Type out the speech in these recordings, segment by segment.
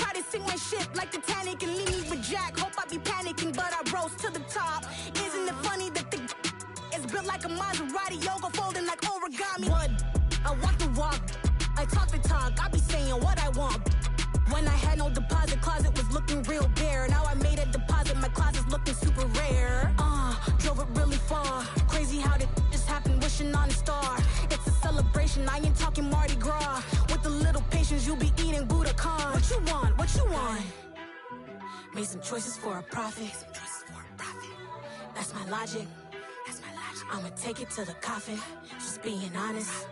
try to sink my ship like Titanic and leave me with Jack. Hope I be panicking, but I rose to the top. Isn't it funny that the is built like a Maserati, yoga folding like origami? What? I walk the walk, I talk the talk, I be saying what I want. When I had no deposit, closet was looking real bare. Now I made a deposit, my closet's looking super rare. Drove it really far. Crazy how did just happen, wishing on a star. It's a celebration, I ain't talking Mardi Gras. With a little patience, you'll be eating Budokan. What you want? What you want? Made some choices for a profit. That's my logic. I'ma take it to the coffin, just being honest.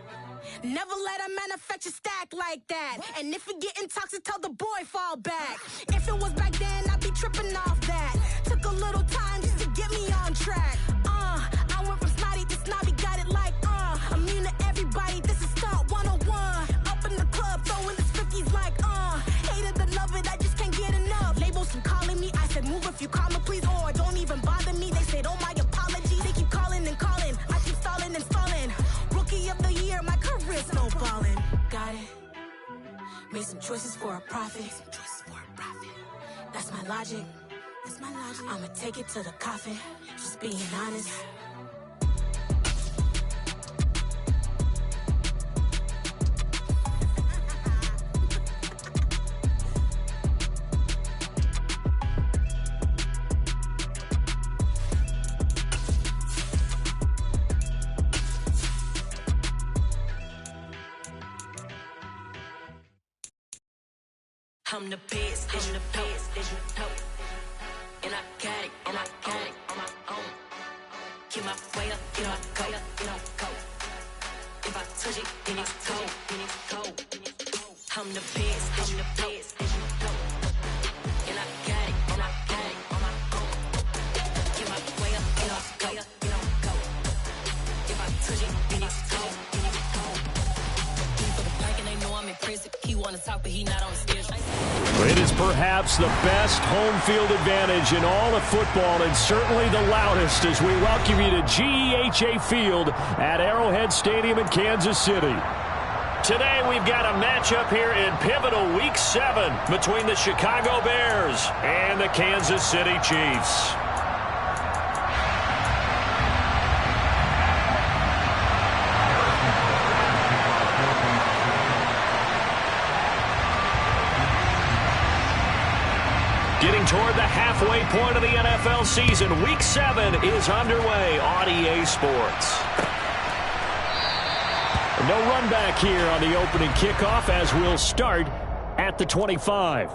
Never let a manufacture stack like that. And if it getting toxic, tell the boy fall back. If it was back then, I'd be tripping off that. Took a little time just to get me on track. I went from snotty to snobby, got it like immune to everybody, this is stunt 101. Up in the club, throwing the 50s like hate it or love it, I just can't get enough. Labels from calling me, I said move if you call me please, or don't even bother me. They said oh my apologies, they keep calling and calling, I keep stalling and stalling. Rookie of the year, my career snowballing. Got it. Made some choices for a profit. That's my logic. I'ma take it to the coffin, just being honest. I'm the best, I'm the best, and I got it, on my own. Get my way up, get my go. If I touch it, then it's cold. I'm the best, and I got it, on my own. Get my way up, get my go. If I touch it, then it's cold. For the plank and they know I'm impressive. He wanna talk, but he not on the schedule. It is perhaps the best home field advantage in all of football, and certainly the loudest, as we welcome you to GEHA Field at Arrowhead Stadium in Kansas City. Today we've got a matchup here in pivotal Week 7 between the Chicago Bears and the Kansas City Chiefs. Getting toward the halfway point of the NFL season, Week 7 is underway on EA Sports. No run back here on the opening kickoff as we'll start at the 25.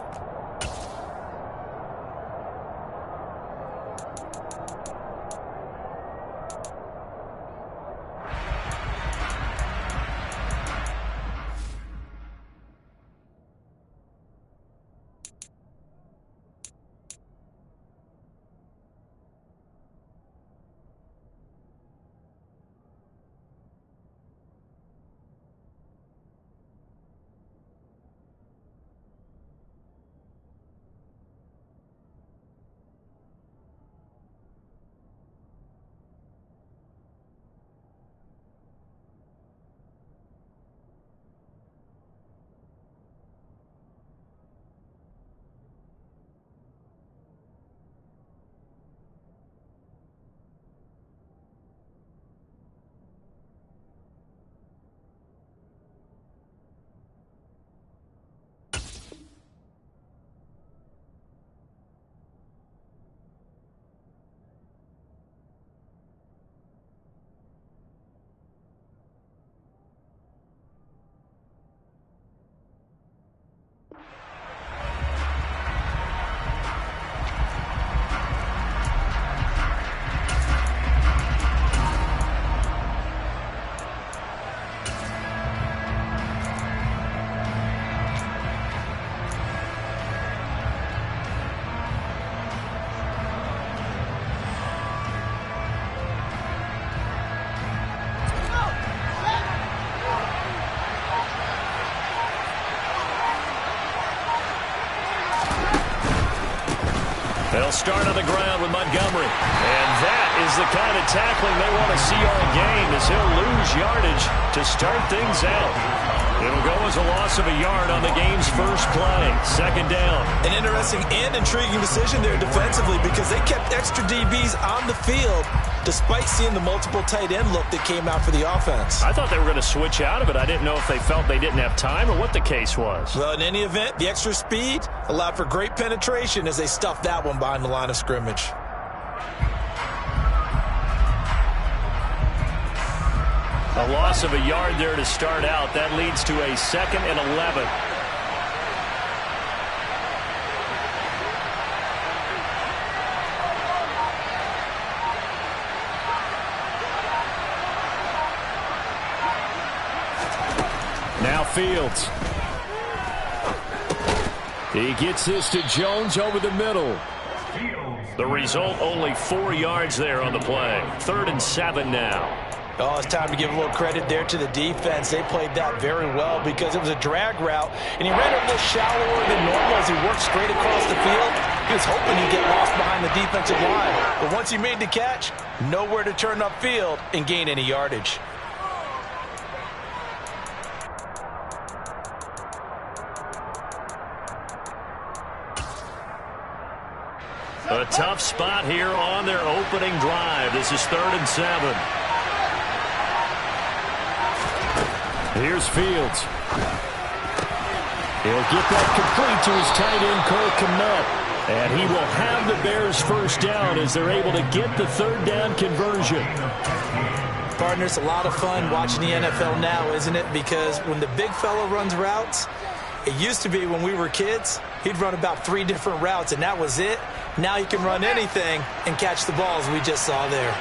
They'll start on the ground with Montgomery. And that is the kind of tackling they want to see all game, as he'll lose yardage to start things out. It'll go as a loss of a yard on the game's first play. Second down. An interesting and intriguing decision there defensively because they kept extra DBs on the field despite seeing the multiple tight end look that came out for the offense. I thought they were going to switch out of it. I didn't know if they felt they didn't have time or what the case was. Well, in any event, the extra speed allowed for great penetration as they stuffed that one behind the line of scrimmage. A loss of a yard there to start out. That leads to a 2nd and 11. Now Fields. He gets this to Jones over the middle. The result, only 4 yards there on the play. 3rd and 7 now. Oh, it's time to give a little credit there to the defense. They played that very well because it was a drag route, and he ran a little shallower than normal as he worked straight across the field. He was hoping he'd get lost behind the defensive line, but once he made the catch, nowhere to turn upfield and gain any yardage. A tough spot here on their opening drive. This is 3rd and 7. Here's Fields. He'll get that complete to his tight end, Cole Kmet. And he will have the Bears first down as they're able to get the 3rd down conversion. Partners, a lot of fun watching the NFL now, isn't it? Because when the big fella runs routes, it used to be when we were kids, he'd run about 3 different routes, and that was it. Now he can run anything and catch the balls we just saw there.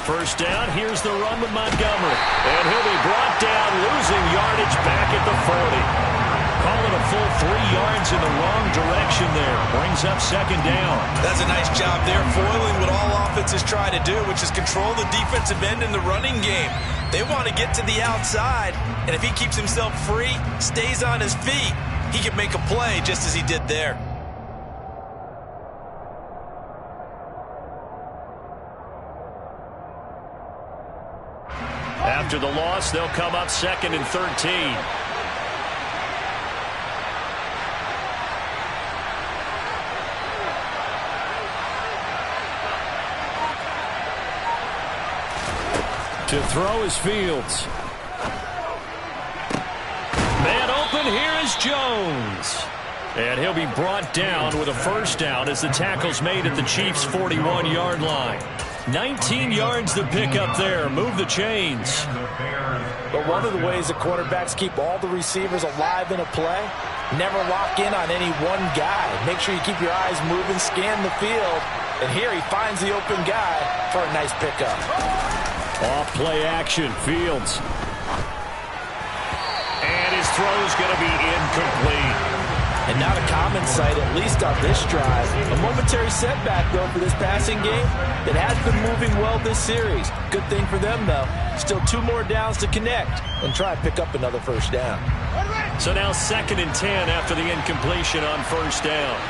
First down, here's the run with Montgomery. And he'll be brought down, losing yardage back at the 40. Call it a full 3 yards in the wrong direction there. Brings up 2nd down. That's a nice job there, foiling what all offenses try to do, which is control the defensive end in the running game. They want to get to the outside, and if he keeps himself free, stays on his feet, he can make a play just as he did there. After the loss, they'll come up 2nd and 13. To throw is Fields. Man open, here is Jones. And he'll be brought down with a first down as the tackle's made at the Chiefs' 41-yard line. 19 yards to pick up there. Move the chains. But one of the ways the quarterbacks keep all the receivers alive in a play, never lock in on any one guy. Make sure you keep your eyes moving, scan the field. And here he finds the open guy for a nice pickup. Off play action, Fields. And his throw's going to be incomplete. And not a common sight, at least on this drive. A momentary setback, though, for this passing game. It has been moving well this series. Good thing for them, though. Still 2 more downs to connect and try and pick up another first down. So now 2nd and 10 after the incompletion on first down.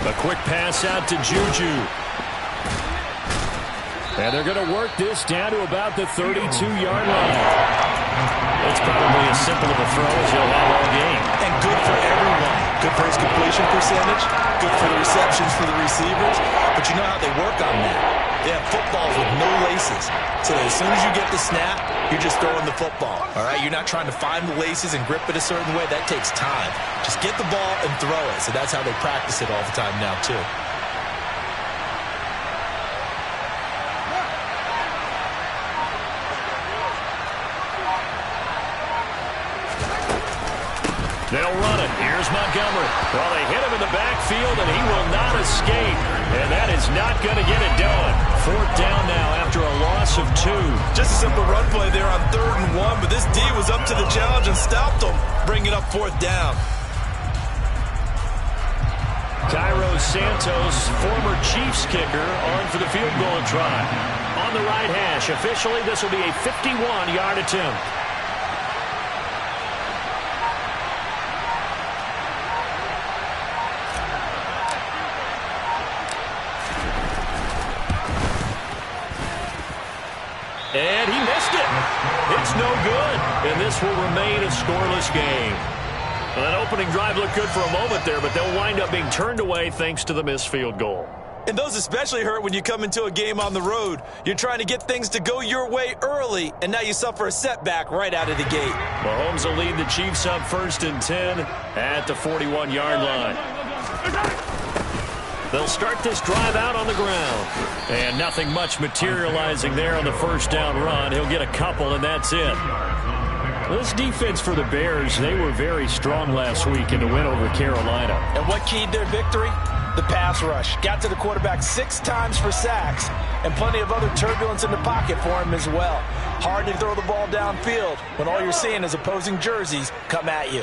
A quick pass out to Juju. And they're going to work this down to about the 32-yard line. It's probably as simple of a throw as he'll have all game. And good for everyone. Good for his completion percentage. Good for the receptions for the receivers. But you know how they work on that. They have footballs with no laces. So that as soon as you get the snap, you're just throwing the football. All right? You're not trying to find the laces and grip it a certain way. That takes time. Just get the ball and throw it. So that's how they practice it all the time now, too. They'll run it. Here's Montgomery. Well, they hit him in the backfield, and he will not escape. And that is not going to get it done. 4th down now after a loss of 2. Just a simple run play there on 3rd and 1, but this D was up to the challenge and stopped them, bringing up 4th down. Cairo Santos, former Chiefs kicker, on for the field goal try. on the right hash. Officially, this will be a 51-yard attempt. And he missed it. It's no good. And this will remain a scoreless game. Well, that opening drive looked good for a moment there, but they'll wind up being turned away thanks to the missed field goal. And those especially hurt when you come into a game on the road. You're trying to get things to go your way early, and now you suffer a setback right out of the gate. Mahomes will lead the Chiefs up 1st and 10 at the 41-yard line. They'll start this drive out on the ground. And nothing much materializing there on the first down run. He'll get a couple, and that's it. This defense for the Bears, they were very strong last week in the win over Carolina. And what keyed their victory? The pass rush. Got to the quarterback 6 times for sacks, and plenty of other turbulence in the pocket for him as well. Hard to throw the ball downfield when all you're seeing is opposing jerseys come at you.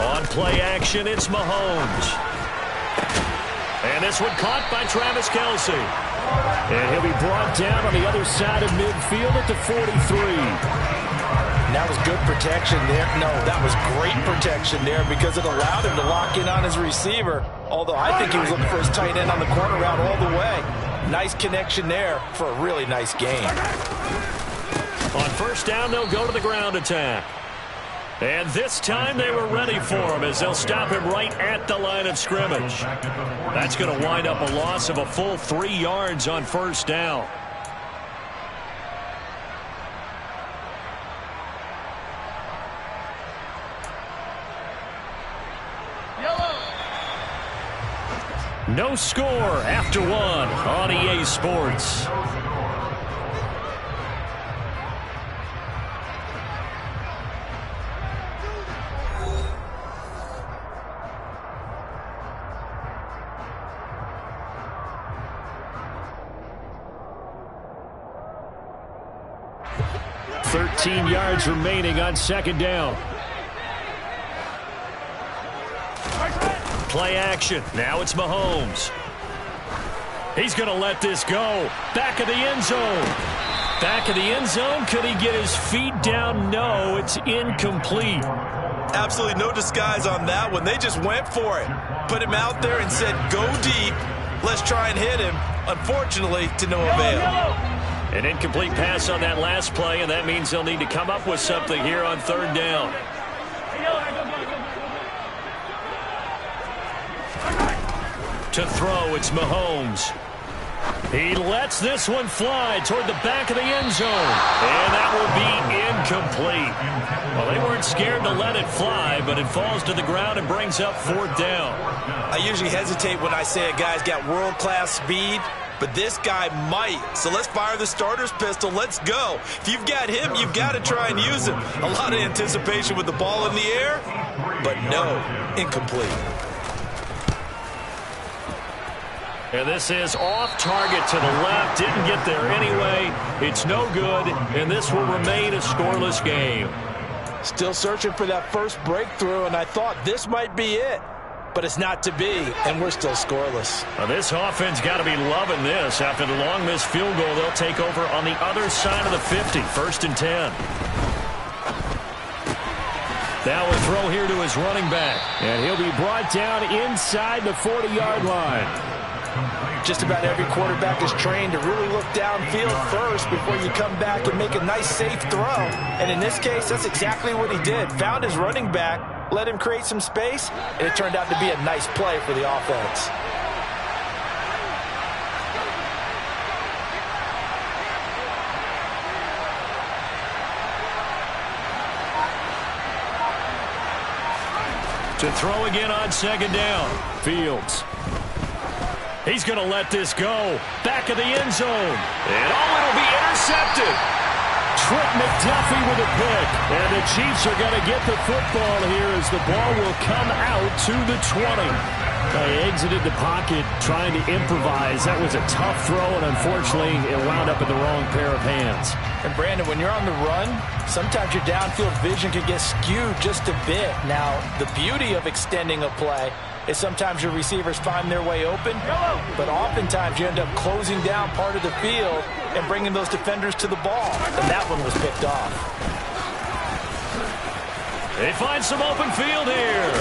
On play action, it's Mahomes. And this one caught by Travis Kelce. And he'll be brought down on the other side of midfield at the 43. That was good protection there. No, that was great protection there because it allowed him to lock in on his receiver. Although I think he was looking for his tight end on the corner route all the way. Nice connection there for a really nice game. On first down, they'll go to the ground attack. And this time they were ready for him as they'll stop him right at the line of scrimmage. That's going to wind up a loss of a full 3 yards on first down. No score after 1 on EA Sports. Yards remaining on second down. Play action. Now it's Mahomes. He's going to let this go. Back of the end zone. Back of the end zone. Could he get his feet down? No, it's incomplete. Absolutely no disguise on that one. They just went for it. Put him out there and said, go deep. Let's try and hit him. Unfortunately, to no avail. An incomplete pass on that last play, and that means they'll need to come up with something here on third down. To throw, it's Mahomes. He lets this one fly toward the back of the end zone. And that will be incomplete. Well, they weren't scared to let it fly, but it falls to the ground and brings up 4th down. I usually hesitate when I say a guy's got world-class speed, but this guy might. So let's fire the starter's pistol. Let's go. If you've got him, you've got to try and use him. A lot of anticipation with the ball in the air, but no, incomplete. And this is off target to the left. Didn't get there anyway. It's no good, and this will remain a scoreless game. Still searching for that first breakthrough, and I thought this might be it. But it's not to be, and we're still scoreless. Now this offense got to be loving this. After the long missed field goal, they'll take over on the other side of the 50, 1st and 10. Now a throw here to his running back. And he'll be brought down inside the 40-yard line. Just about every quarterback is trained to really look downfield first before you come back and make a nice, safe throw. And in this case, that's exactly what he did. Found his running back, let him create some space, and it turned out to be a nice play for the offense. To throw again on second down. Fields. He's going to let this go. Back of the end zone. And it'll be intercepted. Trent McDuffie with a pick. And the Chiefs are going to get the football here as the ball will come out to the 20. They exited the pocket trying to improvise. That was a tough throw, and unfortunately, it wound up in the wrong pair of hands. And Brandon, when you're on the run, sometimes your downfield vision can get skewed just a bit. Now, the beauty of extending a play is sometimes your receivers find their way open, but oftentimes you end up closing down part of the field and bringing those defenders to the ball. And that one was picked off. They find some open field here.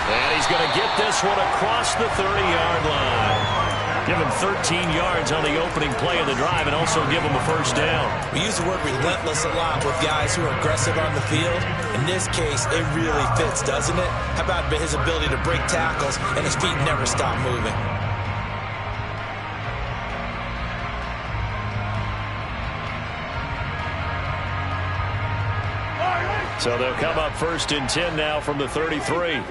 And he's going to get this one across the 30-yard line. Give him 13 yards on the opening play of the drive and also give him a first down. We use the word relentless a lot with guys who are aggressive on the field. In this case, it really fits, doesn't it? How about his ability to break tackles and his feet never stop moving? So they'll come up 1st and 10 now from the 33.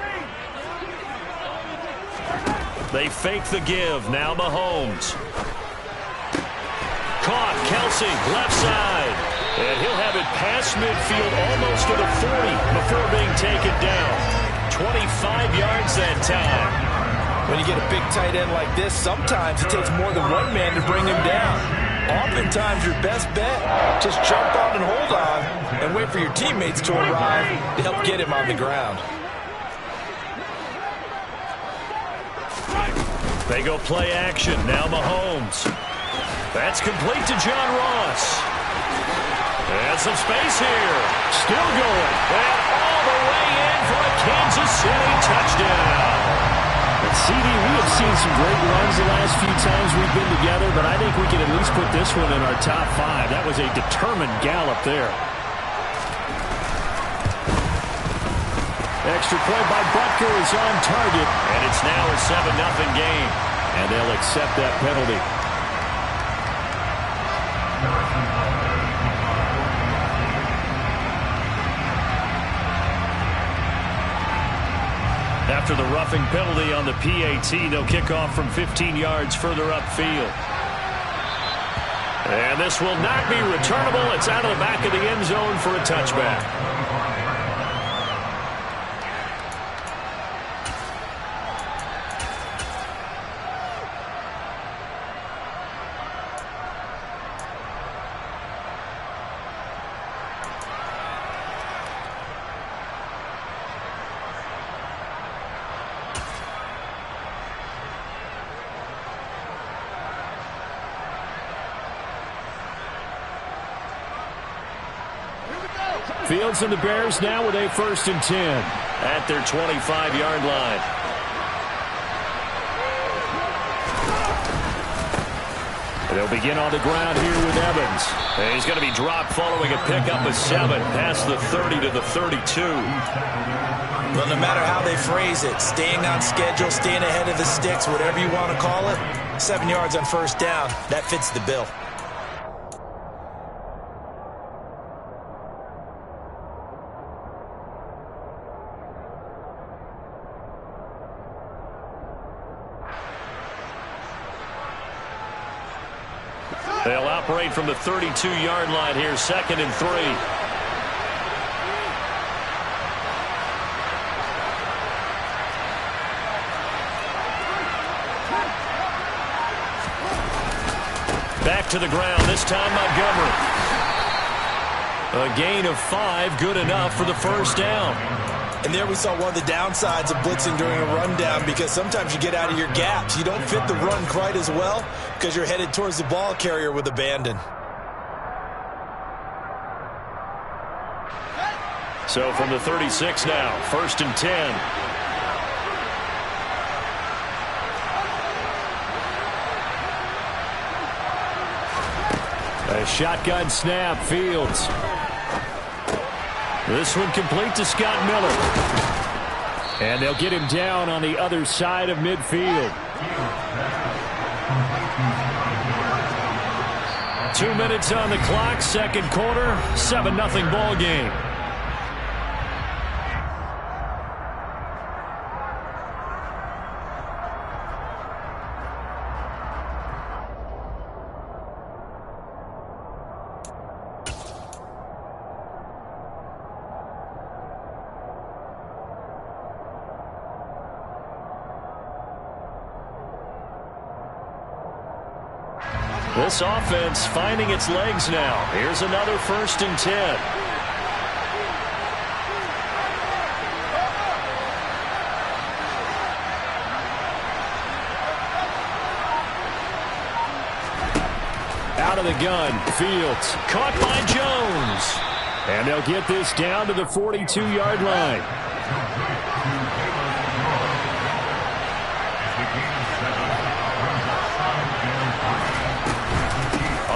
They fake the give. Now Mahomes. Caught. Kelsey, left side. And he'll have it past midfield almost to the 40 before being taken down. 25 yards that time. When you get a big tight end like this, sometimes it takes more than one man to bring him down. Oftentimes, your best bet, just jump on and hold on and wait for your teammates to arrive to help get him on the ground. They go play action. Now Mahomes. That's complete to John Ross. And some space here. Still going. And all the way in for a Kansas City touchdown. And CD, we have seen some great runs the last few times we've been together, but I think we can at least put this one in our top 5. That was a determined gallop there. Extra point by Butker is on target, and it's now a 7-0 game. And they'll accept that penalty. After the roughing penalty on the PAT, they'll kick off from 15 yards further upfield. And this will not be returnable. It's out of the back of the end zone for a touchback. Fields and the Bears now with a 1st and 10 at their 25-yard line. They'll begin on the ground here with Evans. And he's going to be dropped following a pickup of 7 past the 30 to the 32. Well, no matter how they phrase it, staying on schedule, staying ahead of the sticks, whatever you want to call it, 7 yards on 1st down, that fits the bill. They'll operate from the 32-yard line here, 2nd and 3. Back to the ground, this time Montgomery. A gain of 5, good enough for the 1st down. And there we saw one of the downsides of blitzing during a rundown, because sometimes you get out of your gaps. You don't fit the run quite as well because you're headed towards the ball carrier with abandon. So from the 36 now, 1st and 10. A shotgun snap, Fields. This one complete to Scott Miller. And they'll get him down on the other side of midfield. 2 minutes on the clock, 2nd quarter, 7-0 ball game. This offense finding its legs now. Here's another 1st and 10. out of the gun. Fields caught by Jones. And they'll get this down to the 42-yard line.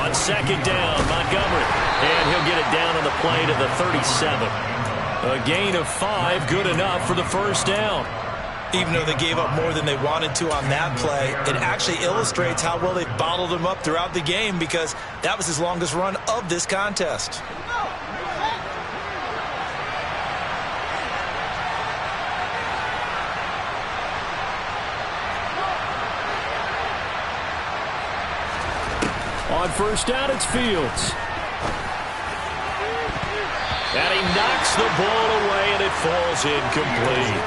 On second down, Montgomery. And he'll get it down on the play to the 37. A gain of 5, good enough for the first down. Even though they gave up more than they wanted to on that play, it actually illustrates how well they bottled him up throughout the game, because that was his longest run of this contest. On first down, it's Fields. And he knocks the ball away, and it falls incomplete.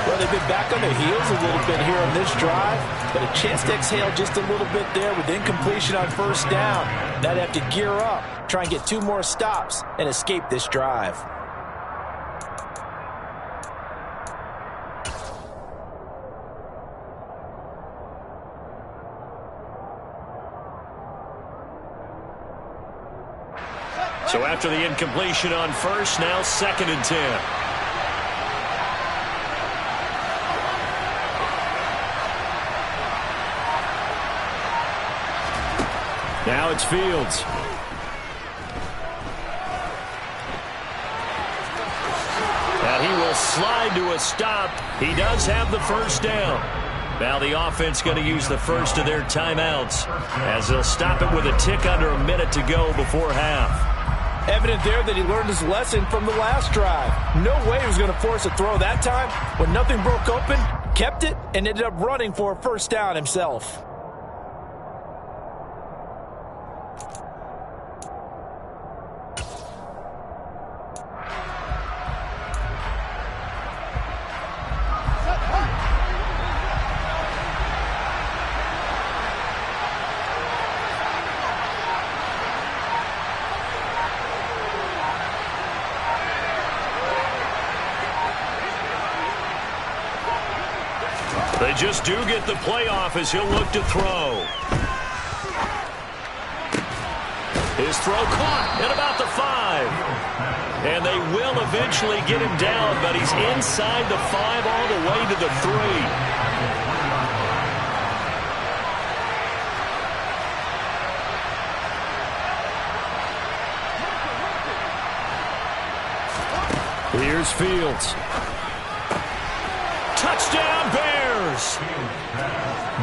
Well, they've been back on their heels a little bit here on this drive, but a chance to exhale just a little bit there with incompletion on first down. Now they have to gear up, try and get 2 more stops, and escape this drive. So after the incompletion on first, now second and 10. Now it's Fields. And he will slide to a stop. He does have the first down. Now the offense going to use the first of their timeouts, as they'll stop it with a tick under a minute to go before half. Evident there that he learned his lesson from the last drive. No way he was going to force a throw that time. When nothing broke open, kept it, and ended up running for a first down himself. They just do get the playoff as he'll look to throw. His throw caught at about the 5. And they will eventually get him down, but he's inside the 5 all the way to the 3. Here's Fields. Touchdown, Bears!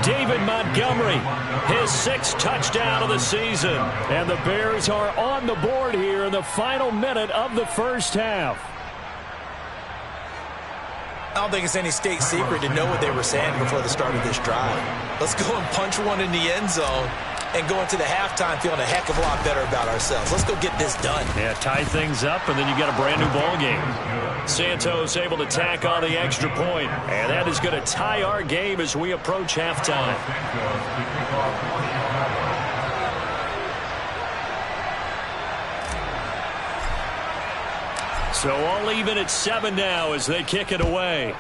David Montgomery, his 6th touchdown of the season. And the Bears are on the board here in the final minute of the first half. I don't think it's any state secret to know what they were saying before the start of this drive. Let's go and punch one in the end zone and go into the halftime feeling a heck of a lot better about ourselves. Let's go get this done. Yeah, tie things up, and then you got a brand new ball game. Santos able to tack on the extra point, and that is going to tie our game as we approach halftime. So all even at 7 now as they kick it away.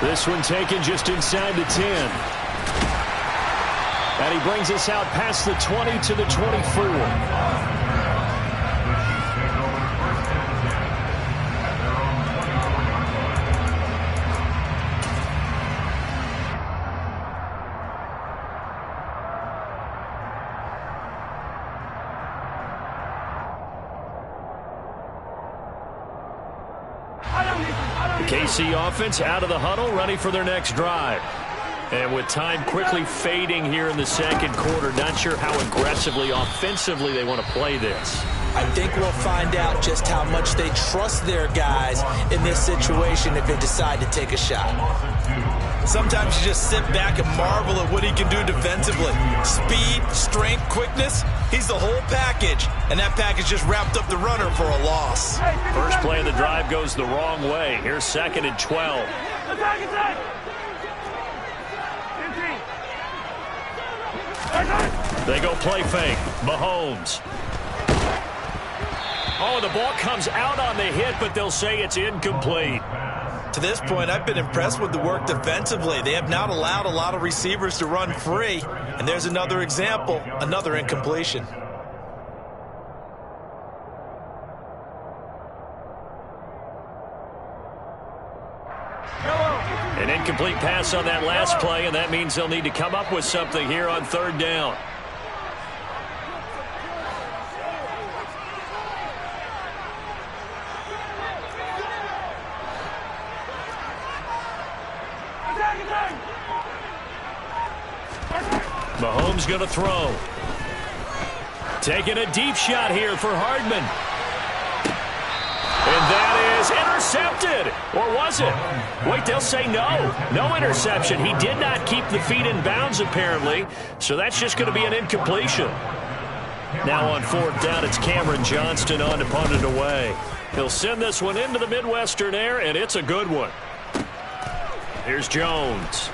This one taken just inside the 10. And he brings us out past the 20 to the 24. KC offense out of the huddle, ready for their next drive. And with time quickly fading here in the second quarter, not sure how aggressively, offensively they want to play this. I think we'll find out just how much they trust their guys in this situation if they decide to take a shot. Sometimes you just sit back and marvel at what he can do defensively. Speed, strength, quickness, he's the whole package. And that package just wrapped up the runner for a loss. First play of the drive goes the wrong way. Here's 2nd and 12. They go play fake. Mahomes. Oh, the ball comes out on the hit, but they'll say it's incomplete. To this point, I've been impressed with the work defensively. They have not allowed a lot of receivers to run free. And there's another example, another incompletion. An incomplete pass on that last play, and that means they'll need to come up with something here on third down. Mahomes going to throw. Taking a deep shot here for Hardman. And that is intercepted. Or was it? Wait, they'll say no. No interception. He did not keep the feet in bounds, apparently. So that's just going to be an incompletion. Now on fourth down, it's Cameron Johnston on to punt it away. He'll send this one into the Midwestern air, and it's a good one. Here's Jones.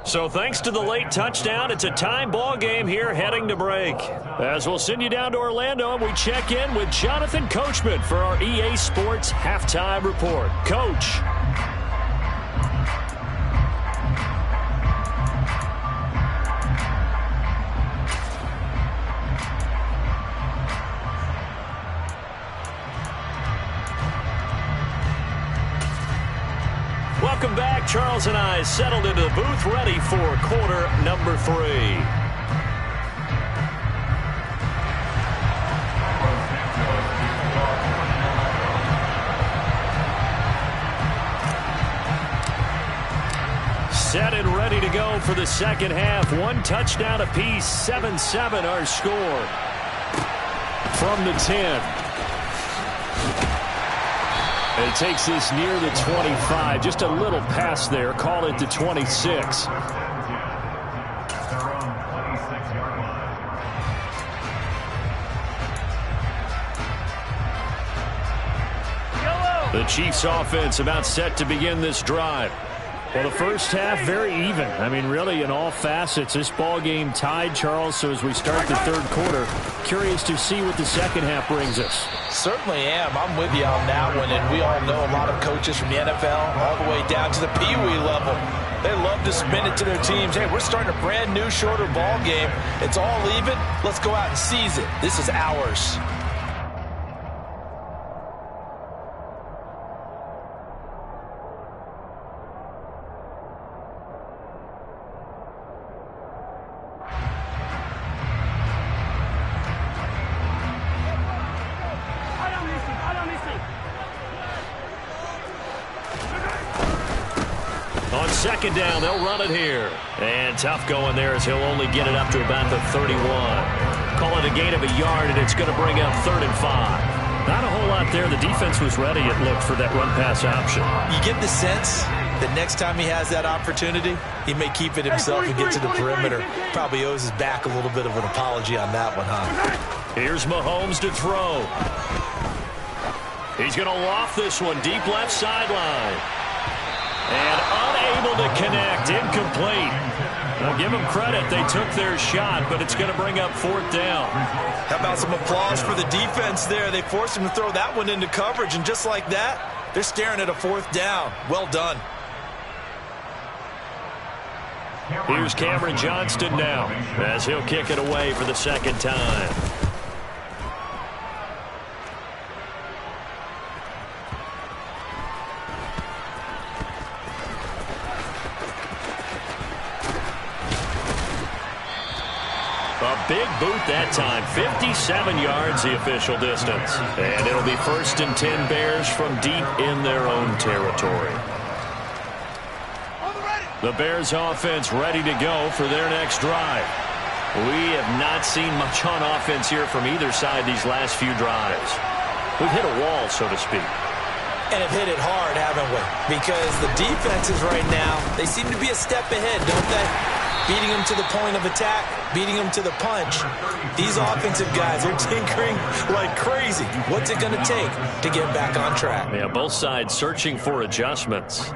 So thanks to the late touchdown, it's a time ball game here heading to break. As we'll send you down to Orlando, and we check in with Jonathan Coachman for our EA Sports Halftime Report. Coach. Welcome back. Charles and I settled into the booth, ready for quarter number 3. Set and ready to go for the second half. One touchdown apiece, 7-7 our score. From the 10. And it takes this near the 25. Just a little pass there. Call it the 26. The Chiefs offense about set to begin this drive. Well, the first half, very even. I mean, really, in all facets, this ball game tied, Charles. So as we start the third quarter, curious to see what the second half brings us. Certainly am. I'm with you on that one. And we all know a lot of coaches from the NFL all the way down to the Pee Wee level. They love to spin it to their teams. Hey, we're starting a brand new, shorter ball game. It's all even. Let's go out and seize it. This is ours. On second down, they'll run it here. And tough going there as he'll only get it up to about the 31. Call it a gain of a yard, and it's going to bring up 3rd and 5. Not a whole lot there. The defense was ready, it looked, for that run-pass option. You get the sense that next time he has that opportunity, he may keep it himself and get to the perimeter. Probably owes his back a little bit of an apology on that one, huh? Here's Mahomes to throw. He's going to loft this one deep left sideline. And unable to connect, incomplete. I'll give them credit. They took their shot, but it's going to bring up 4th down. How about some applause for the defense there? They forced him to throw that one into coverage, and just like that, they're staring at a 4th down. Well done. Here's Cameron Johnston now as he'll kick it away for the second time. A big boot that time. 57 yards the official distance. And it'll be 1st and 10 Bears from deep in their own territory. The Bears offense ready to go for their next drive. We have not seen much on offense here from either side these last few drives. We've hit a wall, so to speak. And have hit it hard, haven't we? Because the defenses right now, they seem to be a step ahead, don't they? Beating them to the point of attack, beating them to the punch. These offensive guys are tinkering like crazy. What's it going to take to get back on track? Yeah, both sides searching for adjustments.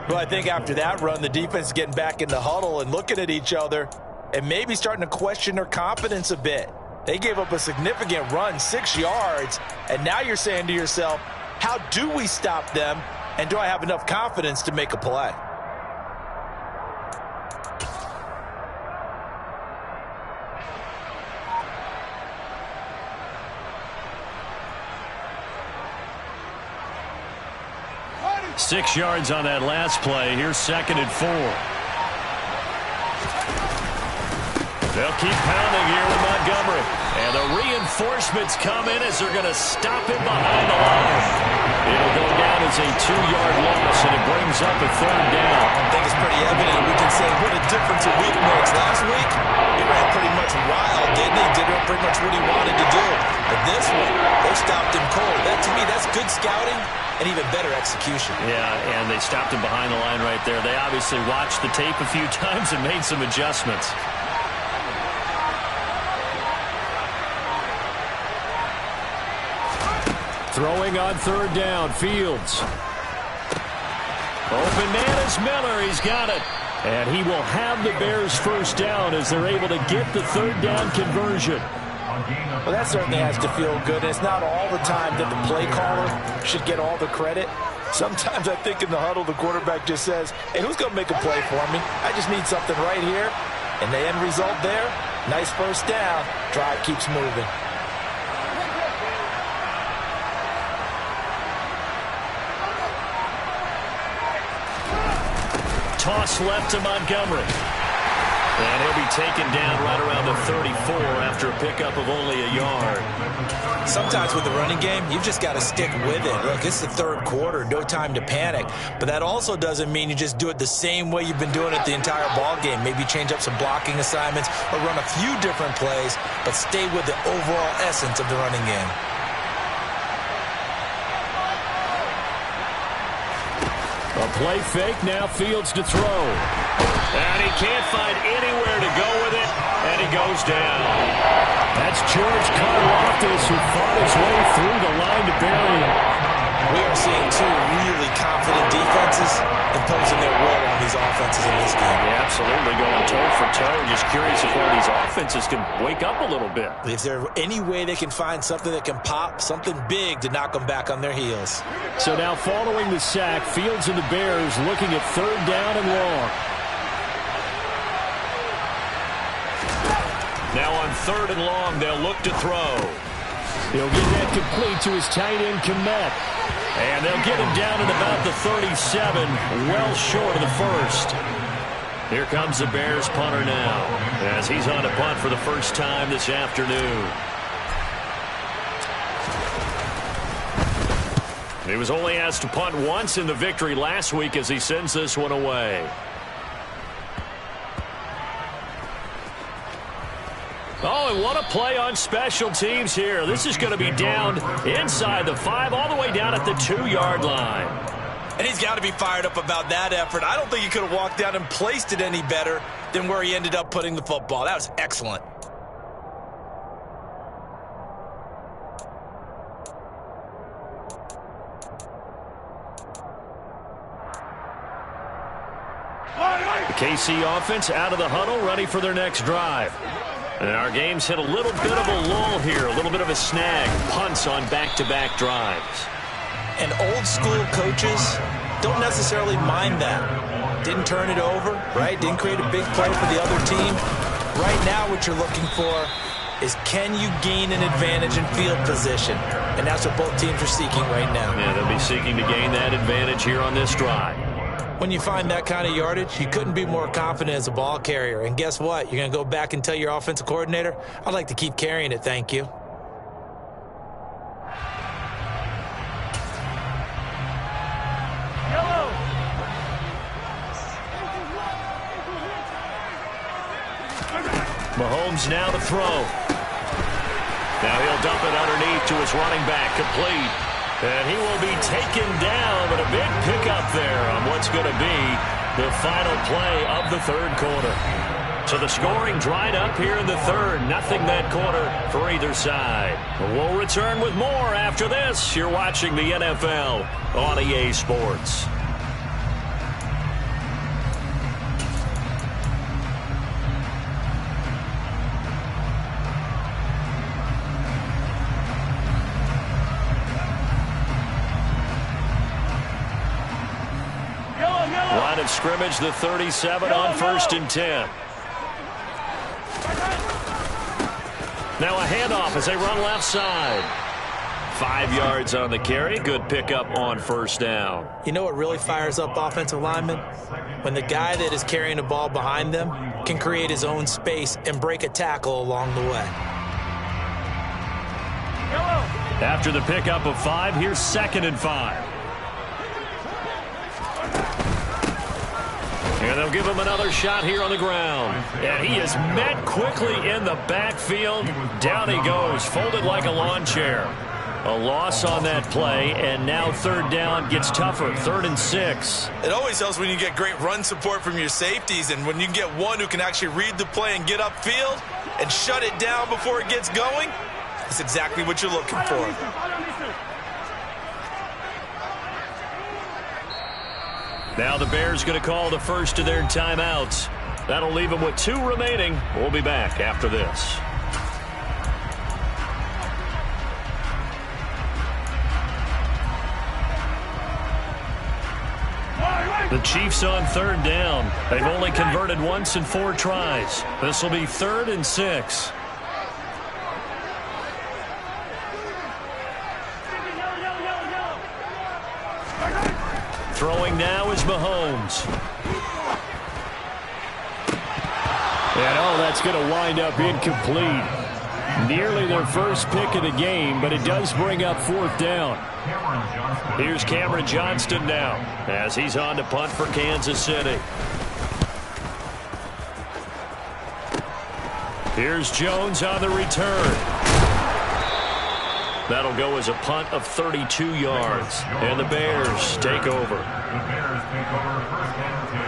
Well, I think after that run, the defense is getting back in the huddle and looking at each other and maybe starting to question their confidence a bit. They gave up a significant run, 6 yards, and now you're saying to yourself, how do we stop them, and do I have enough confidence to make a play? Six yards on that last play. Here's 2nd and 4. They'll keep pounding here with Montgomery. And the reinforcements come in as they're going to stop him behind the line. It'll go down as a 2-yard loss, and it brings up a 3rd down. I think it's pretty evident. We can say what a difference a week makes. Last week, he ran pretty much wild, didn't he? Did pretty much what he wanted to do. But this one, they stopped him cold. That, to me, that's good scouting and even better execution. Yeah, and they stopped him behind the line right there. They obviously watched the tape a few times and made some adjustments. Throwing on 3rd down, Fields. Open man is Miller. He's got it. And he will have the Bears' 1st down as they're able to get the 3rd down conversion. Well, that certainly has to feel good. It's not all the time that the play caller should get all the credit. Sometimes I think in the huddle, the quarterback just says, hey, who's going to make a play for me? I just need something right here. And the end result there, nice 1st down. Drive keeps moving. Toss left to Montgomery. And he'll be taken down right around the 34 after a pickup of only a yard. Sometimes with the running game, you've just got to stick with it. Look, it's the 3rd quarter, no time to panic. But that also doesn't mean you just do it the same way you've been doing it the entire ball game. Maybe change up some blocking assignments or run a few different plays, but stay with the overall essence of the running game. A play fake, now Fields to throw. And he can't find anywhere to go with it, and he goes down. That's George Karlaftis, who fought his way through the line to bury him. We are seeing 2 really confident defenses imposing their will on these offenses in this game. Yeah, absolutely, going toe for toe. Just curious if one of these offenses can wake up a little bit. If there's any way they can find something that can pop, something big to knock them back on their heels. So now following the sack, Fields and the Bears looking at 3rd down and long. Now on 3rd and long, they'll look to throw. He'll get that complete to his tight end, Kmet. And they'll get him down at about the 37, well short of the 1st. Here comes the Bears punter now, as he's on to punt for the first time this afternoon. He was only asked to punt once in the victory last week as he sends this one away. Oh, and what a play on special teams here. This is going to be down inside the 5, all the way down at the 2-yard line. And he's got to be fired up about that effort. I don't think he could have walked down and placed it any better than where he ended up putting the football. That was excellent. The KC offense out of the huddle, ready for their next drive. And our game's hit a little bit of a lull here, a little bit of a snag. Punts on back-to-back drives. And old-school coaches don't necessarily mind that. Didn't turn it over, right? Didn't create a big play for the other team. Right now what you're looking for is, can you gain an advantage in field position? And that's what both teams are seeking right now. Yeah, they'll be seeking to gain that advantage here on this drive. When you find that kind of yardage, you couldn't be more confident as a ball carrier. And guess what? You're going to go back and tell your offensive coordinator, I'd like to keep carrying it, thank you. Mahomes now to throw. Now he'll dump it underneath to his running back, complete. And he will be taken down, but a big pickup there on what's going to be the final play of the 3rd quarter. So the scoring dried up here in the 3rd. Nothing that quarter for either side. We'll return with more after this. You're watching the NFL on EA Sports. scrimmage, the 37 on 1st and 10. Now a handoff as they run left side. 5 yards on the carry. Good pickup on 1st down. You know what really fires up offensive linemen? When the guy that is carrying the ball behind them can create his own space and break a tackle along the way. After the pickup of 5, here's 2nd and 5. And they'll give him another shot here on the ground. And he is met quickly in the backfield. Down he goes, folded like a lawn chair. A loss on that play, and now 3rd down gets tougher, 3rd and 6. It always helps when you get great run support from your safeties, and when you get one who can actually read the play and get upfield and shut it down before it gets going, that's exactly what you're looking for. Now the Bears going to call the first of their timeouts. That'll leave them with 2 remaining. We'll be back after this. The Chiefs on 3rd down. They've only converted once in 4 tries. This will be 3rd and 6. Throwing now is Mahomes. And that's going to wind up incomplete. Nearly their first pick of the game, but it does bring up 4th down. Here's Cameron Johnston now as he's on to punt for Kansas City. Here's Jones on the return. That'll go as a punt of 32 yards. And the Bears take over. The Bears take over 1st and 10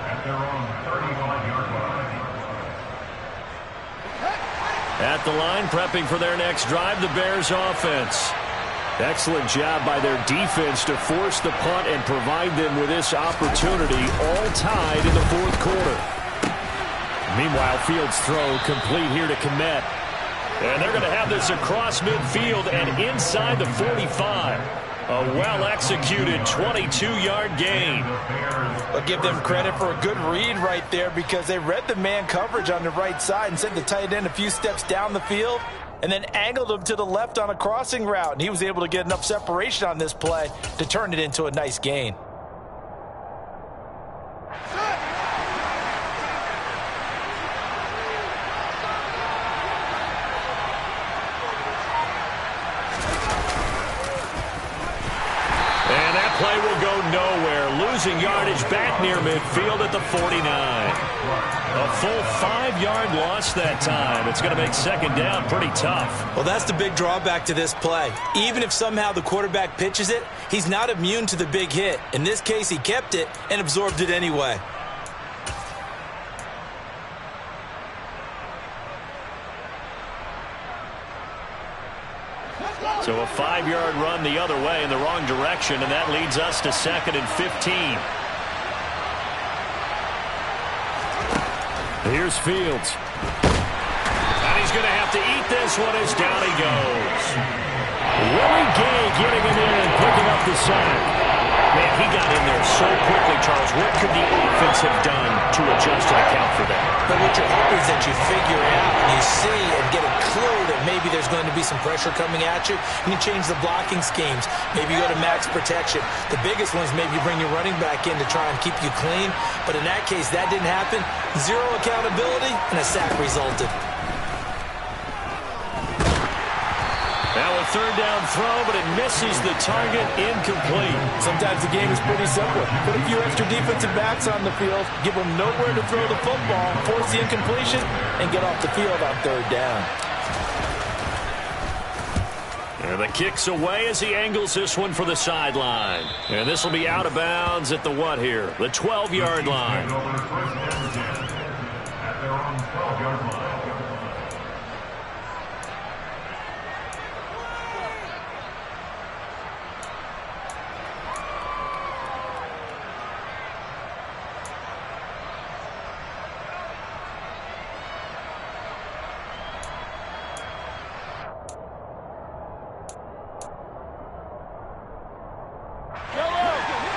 at their own 35-yard line. At the line, prepping for their next drive, the Bears offense. Excellent job by their defense to force the punt and provide them with this opportunity, all tied in the 4th quarter. Meanwhile, Fields' throw complete here to Kmet. And they're going to have this across midfield and inside the 45. A well-executed 22-yard gain. I'll give them credit for a good read right there because they read the man coverage on the right side and sent the tight end a few steps down the field and then angled him to the left on a crossing route. And he was able to get enough separation on this play to turn it into a nice gain. Play will go nowhere. Losing yardage back near midfield at the 49. A full 5-yard loss that time. It's going to make 2nd down pretty tough. Well, that's the big drawback to this play. Even if somehow the quarterback pitches it, he's not immune to the big hit. In this case, he kept it and absorbed it anyway. So a 5-yard run the other way in the wrong direction, and that leads us to 2nd and 15. Here's Fields. And he's going to have to eat this one as down he goes. Willie Gay getting him in and picking up the sack. Man, he got in there so quickly, Charles. What could the offense have done to adjust and account for that? But what you're hoping is that you figure out, you see, and get a clue that maybe there's going to be some pressure coming at you. You can change the blocking schemes. Maybe you go to max protection. The biggest one is maybe you bring your running back in to try and keep you clean. But in that case, that didn't happen. 0 accountability, and a sack resulted. Now a 3rd down throw, but it misses the target, incomplete. Sometimes the game is pretty simple. Put a few extra defensive backs on the field, give them nowhere to throw the football, force the incompletion, and get off the field on 3rd down. And the kick's away as he angles this one for the sideline. And this will be out of bounds at the what here? The 12-yard line. Take over 1st and 10 at their own 12-yard line.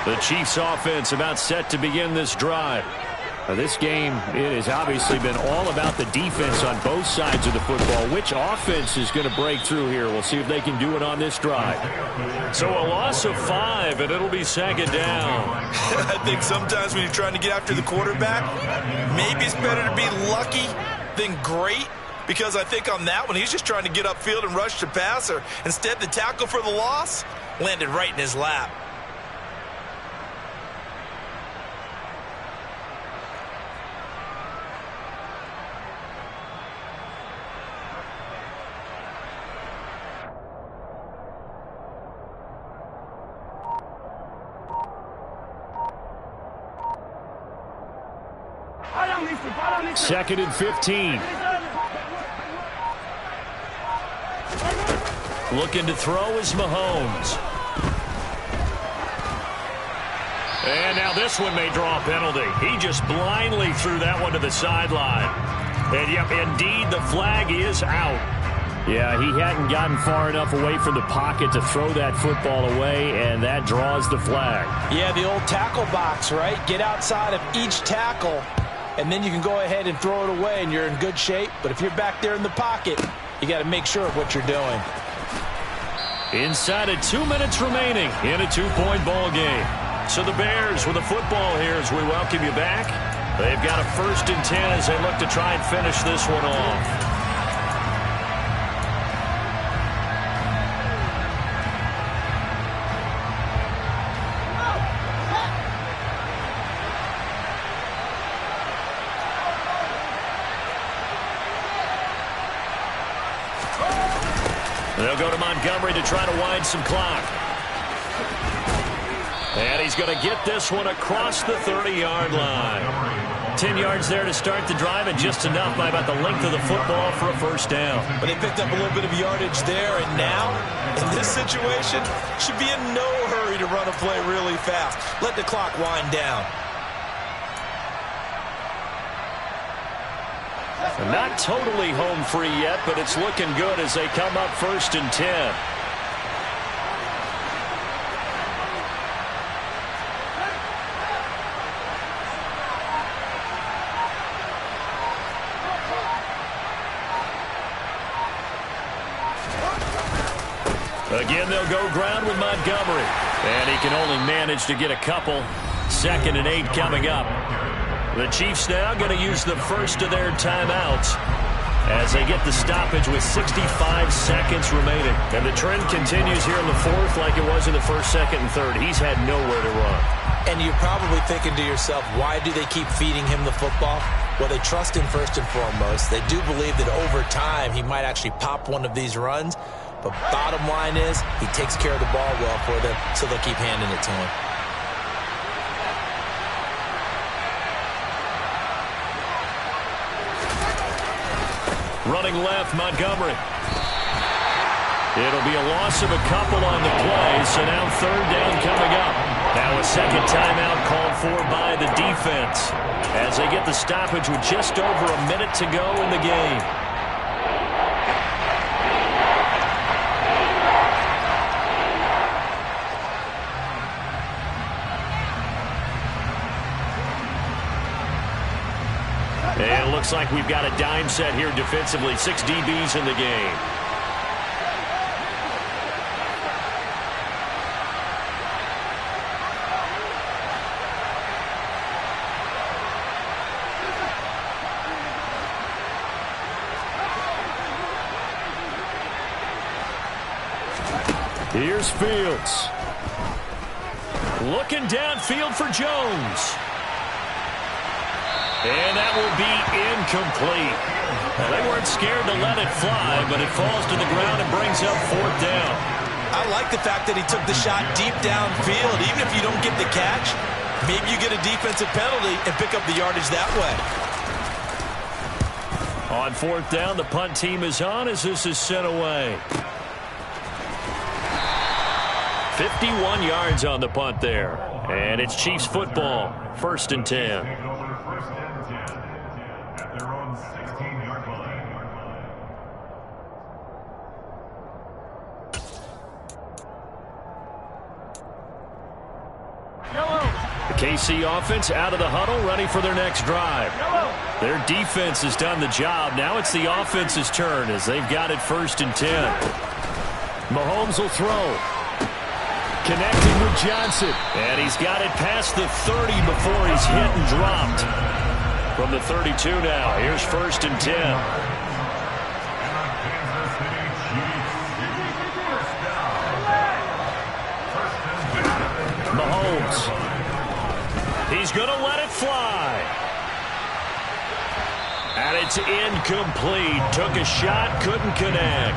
The Chiefs offense about set to begin this drive. This game, it has obviously been all about the defense on both sides of the football. Which offense is going to break through here? We'll see if they can do it on this drive. So a loss of 5, and it'll be second down. I think sometimes when you're trying to get after the quarterback, maybe it's better to be lucky than great. Because I think on that one, he's just trying to get upfield and rush the passer. Instead, the tackle for the loss landed right in his lap. Second and 15. Looking to throw is Mahomes. And now this one may draw a penalty. He just blindly threw that one to the sideline. And yep, indeed, the flag is out. Yeah, he hadn't gotten far enough away from the pocket to throw that football away, and that draws the flag. Yeah, the old tackle box, right? Get outside of each tackle, and then you can go ahead and throw it away, and you're in good shape. But if you're back there in the pocket, you got to make sure of what you're doing. Inside of 2 minutes remaining in a 2-point ball game. So the Bears with the football here as we welcome you back. They've got a 1st and 10 as they look to try and finish this one off. They'll go to Montgomery to try to wind some clock. And he's going to get this one across the 30-yard line. 10 yards there to start the drive, and just enough by about the length of the football for a 1st down. But they picked up a little bit of yardage there, and now, in this situation, should be in no hurry to run a play really fast. Let the clock wind down. Not totally home free yet, but it's looking good as they come up 1st and 10. Again, they'll go ground with Montgomery. And he can only manage to get a couple. 2nd and 8 coming up. The Chiefs now going to use the first of their timeouts as they get the stoppage with 65 seconds remaining. And the trend continues here in the 4th like it was in the 1st, 2nd, and 3rd. He's had nowhere to run. And you're probably thinking to yourself, why do they keep feeding him the football? Well, they trust him first and foremost. They do believe that over time he might actually pop one of these runs. But bottom line is he takes care of the ball well for them, so they'll keep handing it to him. Running left, Montgomery. It'll be a loss of a couple on the play, so now 3rd down coming up. Now a 2nd timeout called for by the defense as they get the stoppage with just over a minute to go in the game. And it looks like we've got a dime set here defensively. 6 DBs in the game. Here's Fields. Looking downfield for Jones. And that will be incomplete. Now, they weren't scared to let it fly, but it falls to the ground and brings up 4th down. I like the fact that he took the shot deep downfield. Even if you don't get the catch, maybe you get a defensive penalty and pick up the yardage that way. On 4th down, the punt team is on as this is sent away. 51 yards on the punt there. And it's Chiefs football. 1st and 10. KC offense out of the huddle, ready for their next drive. Their defense has done the job. Now it's the offense's turn as they've got it 1st and 10. Mahomes will throw. Connecting with Johnson. And he's got it past the 30 before he's hit and dropped. From the 32 now, here's 1st and 10. He's going to let it fly. And it's incomplete. Took a shot, couldn't connect.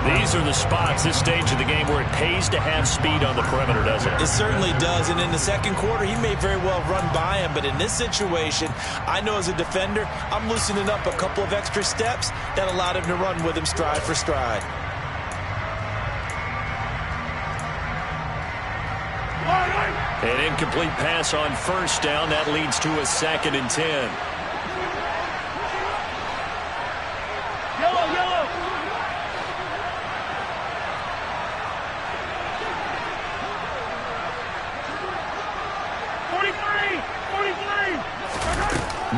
These are the spots, this stage of the game, where it pays to have speed on the perimeter, doesn't it? It certainly does. And in the second quarter, he may very well run by him. But in this situation, I know as a defender, I'm loosening up a couple of extra steps that allowed him to run with him stride for stride. An incomplete pass on 1st down. That leads to a 2nd and 10. Yellow, yellow.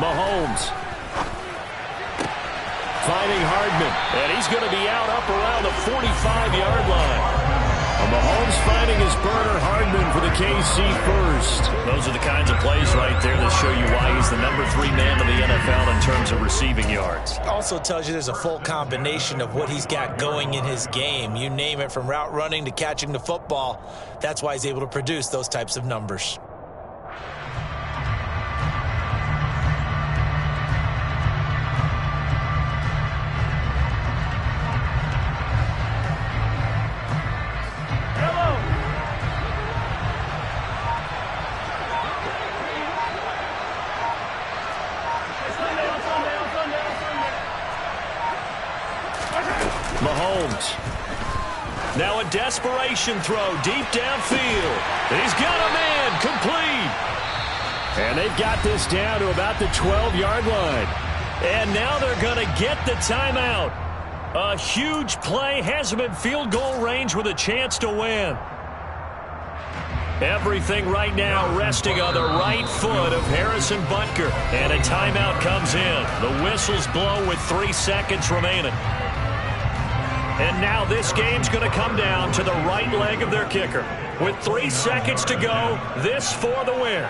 Mahomes. Finding Hardman. And he's going to be out up around the 45-yard line. Mahomes finding his burner, Hardman, for the KC first. Those are the kinds of plays right there that show you why he's the number 3 man in the NFL in terms of receiving yards. Also tells you there's a full combination of what he's got going in his game. You name it, from route running to catching the football. That's why he's able to produce those types of numbers. Mahomes. Now a desperation throw deep downfield. He's got a man complete. And they've got this down to about the 12-yard line. And now they're going to get the timeout. A huge play has him in field goal range with a chance to win. Everything right now resting on the right foot of Harrison Butker. And a timeout comes in. The whistles blow with 3 seconds remaining. And now this game's going to come down to the right leg of their kicker. With 3 seconds to go, this for the win.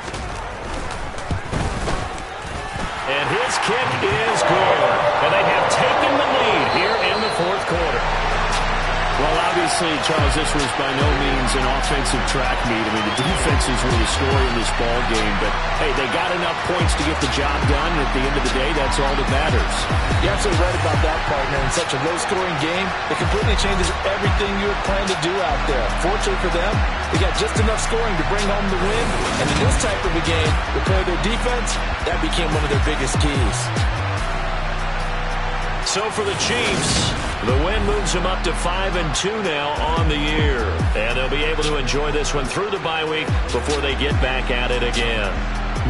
And his kick is good. And they have taken the lead here in the 4th quarter. Well, obviously, Charles, this was by no means an offensive track meet. I mean, the defenses were the story in this ball game. But, hey, they got enough points to get the job done. And at the end of the day, that's all that matters. You're absolutely right about that, partner. In such a low-scoring game, it completely changes everything you had planned to do out there. Fortunately for them, they got just enough scoring to bring home the win. And in this type of a game, repair their defense, that became one of their biggest keys. So for the Chiefs, the win moves them up to 5-2 now on the year. And they'll be able to enjoy this one through the bye week before they get back at it again.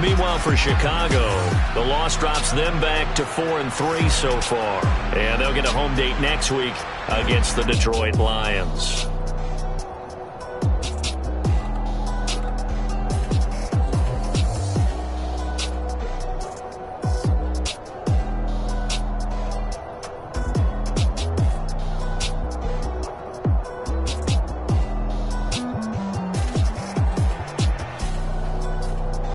Meanwhile, for Chicago, the loss drops them back to 4-3 so far. And they'll get a home date next week against the Detroit Lions.